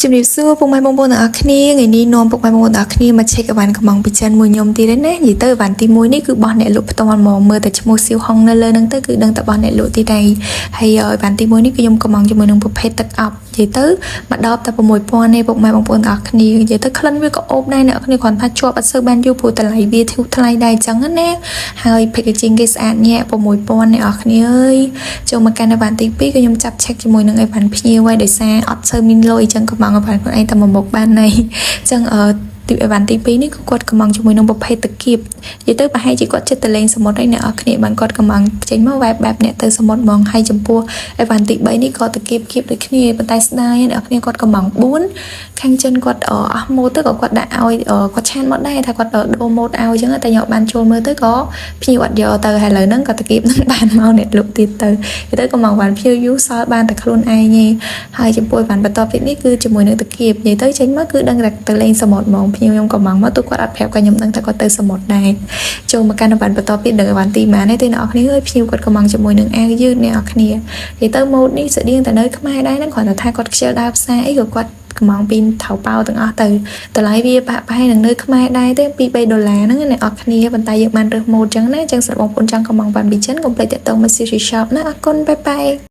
ជំរាបសួរពុកម៉ែបងប្អូនទាំងអស់គ្នាថ្ងៃនេះនាំពុកម៉ែបងប្អូនទាំងអស់គ្នាមក check អីវ៉ាន់កំងពីចិនមួយខ្ញុំទៀតណានិយាយទៅអីវ៉ាន់ទី1នេះគឺបោះអ្នកលក់ផ្ទាល់ហ្មងមើលតែឈ្មោះសៀវហុងនៅលើហ្នឹងទៅគឺដឹងតែបោះអ្នកលក់ទីដែរហើយអីវ៉ាន់ទី1នេះគឺខ្ញុំកំងជាមួយនឹងប្រភេទទឹកអប់និយាយទៅមកដបតែ6000ទេពុកម៉ែបងប្អូនទាំងអស់គ្នានិយាយទៅក្លិនវាក៏អូបដែរអ្នកគ្នាគ្រាន់តែជាប់អត់សូវបានយូរព្រោះតម្លៃវាធូរថ្លៃដែរអញ្ចឹងណាហើយ packaging គេស្អាតញាក់6000អ្នកនរគ្នាអើយចូលមកកាន់អីវ៉ាន់ទី2គឺខ្ញុំចាប់ check ជាមួយនឹងអីវ៉ាន់ភ្ញៀវហើយដោយសារអត់សូវមានលុយអញ្ចឹងកំងអីវ៉ាន់ខ្លួនឯងតែមកមុខបានហើយអញ្ចឹងទីអីវ៉ាន់ទី2នេះគឺគាត់កំងជាមួយនឹងប្រភេទតាគៀបនិយាយទៅប្រហែលជាគាត់ចិត្តទៅលេងសមុទ្រឯអ្នកនរគ្នាបានគាត់កំងចេញមកបែបអ្នកទៅសមុទ្រហ្មងហើយចំពោះអីវ៉ាន់ទី3នេះក៏តាគៀបដូចគ្នាប៉ុន្តែស្ដាយអ្នកនរគ្នាគាត់កំង4ខាងចិនគាត់អស់ម៉ូតទៅក៏គាត់ដាក់ឲ្យគាត់ឆានមកដែរថាគាត់ដូរម៉ូតឲ្យអញ្ចឹងតែខ្ញុំបានចូលមើលទៅក៏ភ្ញៀវអត់យកទៅហើយឥឡូវហ្នឹងក៏តាគៀបហ្នឹងបានមកអ្នកលក់ទៀតទៅកំងវ៉ាន់ភ្ញៀវយូរសល់បានតែខ្លួនឯងទេហើយចំពោះអីវ៉ាន់បន្ទាប់ទៀតនេះគឺជាមួយនឹងតាគៀបនិយាយទៅចេញមកគឺដឹងតែទៅលេងសមុទ្រហ្មងភ្ញៀវខ្ញុំក៏មកទូគាត់អត់ប្រាប់ក៏ខ្ញុំដឹងថាគាត់ទៅសមុទ្រដែរចូលមកកាន់អីវ៉ាន់បន្តទៀតដល់អីវ៉ាន់ទីម៉ានទេអ្នកនរគ្នាអើយភ្ញៀវគាត់កំងជាមួយនឹងអាវយឺតអ្នកនរគ្នានិយាយទៅម៉ូតនេះស្តៀងតែនៅខ្មែរដែរហ្នឹងគ្រាន់តែថាគាត់ខ្ជិលដើរផ្សារអីក៏គាត់កំងពីថៅប៉ៅទាំងអស់ទៅតម្លៃវាប្រហែលនឹងនៅខ្មែរដែរទេ$2-3ហ្នឹងអ្នកនរគ្នាប៉ុន្តែយើងបានរើសម៉ូតអញ្ចឹងណាអញ្ចឹងសម្រាប់បងប្អូនចង់កំងបានពីចិនកុំភ្លេចតាក់ទងមក City Shop ណាអរគុណបាយបាយ